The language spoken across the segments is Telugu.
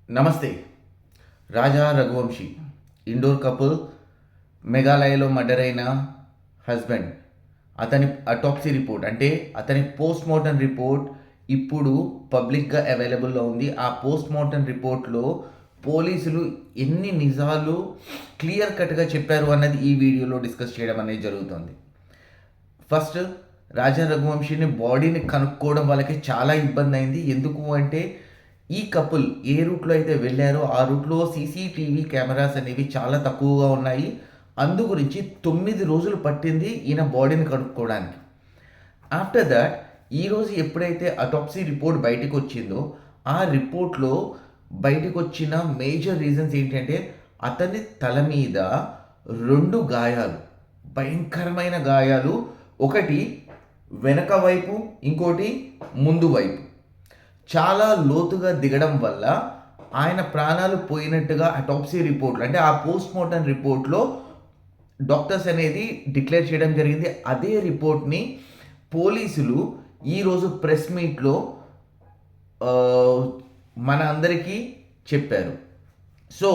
నమస్తే. రాజా రఘువంశీ ఇండోర్ కపుల్, మేఘాలయలో మర్డర్ అయిన హస్బెండ్, అతని అటాప్సీ రిపోర్ట్ అంటే అతని పోస్ట్ మార్టం రిపోర్ట్ ఇప్పుడు పబ్లిక్గా అవైలబుల్లో ఉంది. ఆ పోస్ట్ మార్టం రిపోర్ట్లో పోలీసులు ఎన్ని నిజాలు క్లియర్ కట్గా చెప్పారు అన్నది ఈ వీడియోలో డిస్కస్ చేయడం అనేది జరుగుతుంది. ఫస్ట్, రాజా రఘువంశీని బాడీని కనుక్కోవడం వాళ్ళకి చాలా ఇబ్బంది అయింది. ఎందుకు అంటే ఈ కపుల్ ఏ రూట్లో అయితే వెళ్ళారో ఆ రూట్లో సీసీటీవీ కెమెరాస్ అనేవి చాలా తక్కువగా ఉన్నాయి. అందు గురించి 9 రోజులు పట్టింది ఈయన బాడీని కనుక్కోవడానికి. ఆఫ్టర్ దట్ ఈరోజు ఎప్పుడైతే అటాప్సీ రిపోర్ట్ బయటకు వచ్చిందో ఆ రిపోర్ట్లో బయటకు వచ్చిన మేజర్ రీజన్స్ ఏంటంటే అతని తల మీద 2 గాయాలు, భయంకరమైన గాయాలు. ఒకటి వెనక వైపు, ఇంకోటి ముందు వైపు. చాలా లోతుగా దిగడం వల్ల ఆయన ప్రాణాలు పోయినట్టుగా అటాప్సీ రిపోర్ట్లో అంటే ఆ పోస్ట్ మార్టం రిపోర్ట్లో డాక్టర్స్ అనేది డిక్లేర్ చేయడం జరిగింది. అదే రిపోర్ట్ని పోలీసులు ఈరోజు ప్రెస్ మీట్లో మన అందరికీ చెప్పారు. సో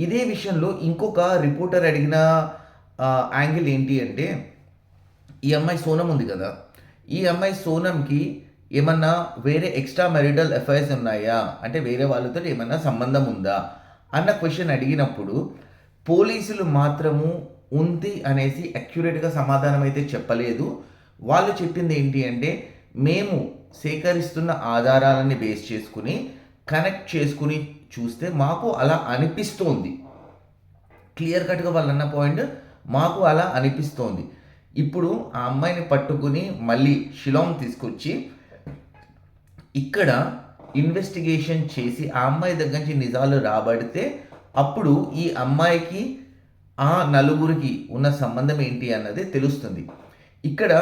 ఇదే విషయంలో ఇంకొక రిపోర్టర్ అడిగిన యాంగిల్ ఏంటి అంటే, ఈ అమ్మాయి సోనం ఉంది కదా, ఈ అమ్మాయి సోనంకి ఏమన్నా వేరే ఎక్స్ట్రా మెరిటల్ అఫైర్స్ ఉన్నాయా, అంటే వేరే వాళ్ళతో ఏమన్నా సంబంధం ఉందా అన్న క్వశ్చన్ అడిగినప్పుడు పోలీసులు మాత్రము ఉంది అనేసి అక్యురేట్గా సమాధానం అయితే చెప్పలేదు. వాళ్ళు చెప్పింది ఏంటి అంటే, మేము సేకరిస్తున్న ఆధారాలని బేస్ చేసుకుని కనెక్ట్ చేసుకుని చూస్తే మాకు అలా అనిపిస్తోంది. క్లియర్ కట్గా వాళ్ళు అన్న పాయింట్, మాకు అలా అనిపిస్తోంది. ఇప్పుడు ఆ అమ్మాయిని పట్టుకుని మళ్ళీ షిలాంగ్ తీసుకొచ్చి ఇక్కడ ఇన్వెస్టిగేషన్ చేసి ఆ అమ్మాయి దగ్గర నుంచి నిజాలు రాబడితే అప్పుడు ఈ అమ్మాయికి ఆ నలుగురికి ఉన్న సంబంధం ఏంటి అన్నది తెలుస్తుంది. ఇక్కడ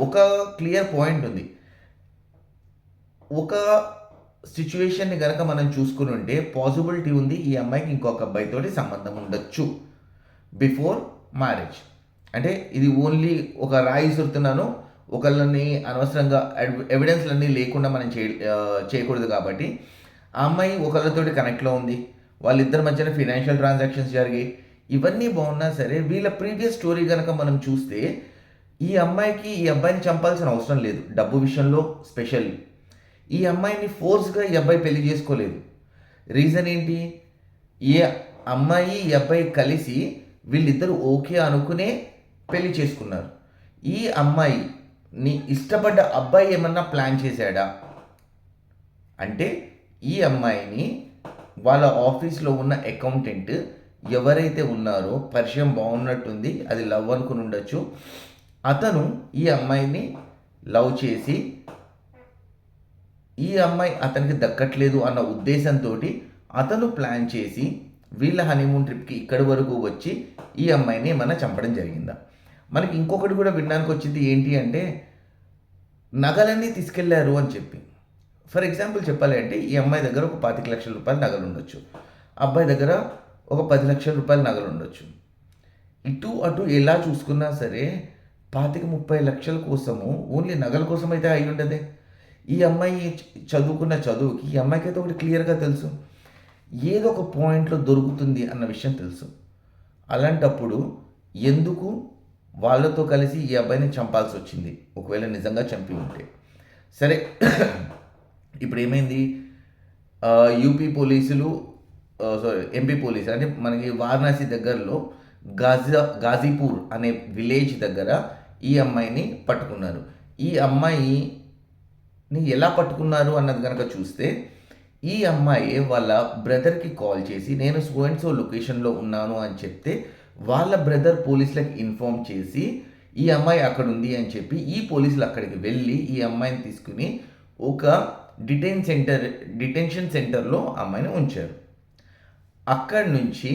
ఒక క్లియర్ పాయింట్ ఉంది. ఒక సిచ్యువేషన్ని కనుక మనం చూసుకుని ఉంటే పాసిబిలిటీ ఉంది ఈ అమ్మాయికి ఇంకొక అబ్బాయితోటి సంబంధం ఉండొచ్చు బిఫోర్ మ్యారేజ్. అంటే ఇది ఓన్లీ ఒక రాయి సురుతున్నాను, ఒకళ్ళని అనవసరంగా ఎవిడెన్స్లన్నీ లేకుండా మనం చేయకూడదు. కాబట్టి ఆ అమ్మాయి ఒకళ్ళతోటి కనెక్ట్లో ఉంది, వాళ్ళిద్దరి మధ్యన ఫినాన్షియల్ ట్రాన్సాక్షన్స్ జరిగాయి. ఇవన్నీ బాగున్నా సరే వీళ్ళ ప్రీవియస్ స్టోరీ కనుక మనం చూస్తే ఈ అమ్మాయికి ఈ అబ్బాయిని చంపాల్సిన అవసరం లేదు. డబ్బు విషయంలో స్పెషల్లీ ఈ అమ్మాయిని ఫోర్స్గా ఈ అబ్బాయి పెళ్లి చేసుకోలేదు. రీజన్ ఏంటి? ఈ అమ్మాయి ఈ అబ్బాయి కలిసి వీళ్ళిద్దరూ ఓకే అనుకునే పెళ్లి చేసుకున్నారు. ఈ అమ్మాయిని ఇష్టపడ్డ అబ్బాయి ఏమన్నా ప్లాన్ చేశాడా అంటే, ఈ అమ్మాయిని వాళ్ళ ఆఫీస్లో ఉన్న అకౌంటెంట్ ఎవరైతే ఉన్నారో పరిచయం బాగున్నట్టుంది, అది లవ్ అనుకుని ఉండొచ్చు. అతను ఈ అమ్మాయిని లవ్ చేసి ఈ అమ్మాయి అతనికి దక్కట్లేదు అన్న ఉద్దేశంతో అతను ప్లాన్ చేసి వీళ్ళ హనీమూన్ ట్రిప్కి ఇక్కడి వరకు వచ్చి ఈ అమ్మాయిని ఏమన్నా చంపడం జరిగిందా? మనకి ఇంకొకటి కూడా వినడానికి వచ్చింది ఏంటి అంటే, నగలన్నీ తీసుకెళ్లారు అని చెప్పి. ఫర్ ఎగ్జాంపుల్ చెప్పాలి అంటే ఈ అమ్మాయి దగ్గర ఒక 25 లక్షల రూపాయల నగలు ఉండొచ్చు, అబ్బాయి దగ్గర ఒక 10 లక్షల రూపాయల నగలు ఉండొచ్చు. ఇటు అటు ఎలా చూసుకున్నా సరే 25-30 లక్షల కోసము ఓన్లీ నగల కోసం అయితే అయి ఉండదే. ఈ అమ్మాయి చదువుకున్న చదువుకి ఈ అమ్మాయికి అయితే ఒకటి క్లియర్గా తెలుసు, ఏదో ఒక పాయింట్లో దొరుకుతుంది అన్న విషయం తెలుసు. అలాంటప్పుడు ఎందుకు వాళ్ళతో కలిసి ఈ అబ్బాయిని చంపాల్సి వచ్చింది? ఒకవేళ నిజంగా చంపి ఉంటే సరే. ఇప్పుడు ఏమైంది, యూపీ పోలీసులు ఎంపీ పోలీసు అంటే మనకి వారణాసి దగ్గరలో గాజీపూర్ అనే విలేజ్ దగ్గర ఈ అమ్మాయిని పట్టుకున్నారు. ఈ అమ్మాయిని ఎలా పట్టుకున్నారు అన్నది కనుక చూస్తే, ఈ అమ్మాయి వాళ్ళ బ్రదర్కి కాల్ చేసి నేను సో అండ్ సో లొకేషన్లో ఉన్నాను అని చెప్తే వాళ్ళ బ్రదర్ పోలీసులకు ఇన్ఫామ్ చేసి ఈ అమ్మాయి అక్కడ ఉంది అని చెప్పి ఈ పోలీసులు అక్కడికి వెళ్ళి ఈ అమ్మాయిని తీసుకుని ఒక డిటెన్షన్ సెంటర్లో అమ్మాయిని ఉంచారు. అక్కడి నుంచి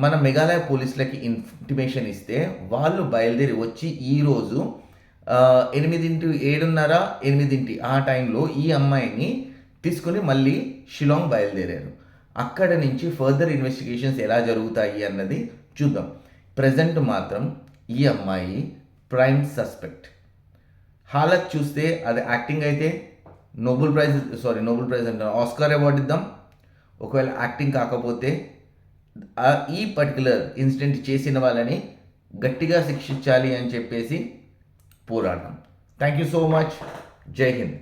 మన మేఘాలయ పోలీసులకి ఇంటిమేషన్ ఇస్తే వాళ్ళు బయలుదేరి వచ్చి ఈరోజు 7:30 ఆ టైంలో ఈ అమ్మాయిని తీసుకుని మళ్ళీ షిలాంగ్ బయలుదేరారు. అక్కడ నుంచి ఫర్దర్ ఇన్వెస్టిగేషన్స్ ఎలా జరుగుతాయి అన్నది చూద్దాం. ప్రజెంట్ మాత్రం ఈ అమ్మాయి ప్రైమ్ సస్పెక్ట్. హాలత్ చూస్తే అది యాక్టింగ్ అయితే నోబెల్ ప్రైజ్ అంటే ఆస్కార్ అవార్డు ఇద్దాం, ఒకవేళ యాక్టింగ్ కాకపోతే ఈ పర్టికులర్ ఇన్సిడెంట్ చేసిన వాళ్ళని గట్టిగా శిక్షించాలి అని చెప్పేసి పోరాటం. Thank you so much. జై హింద్.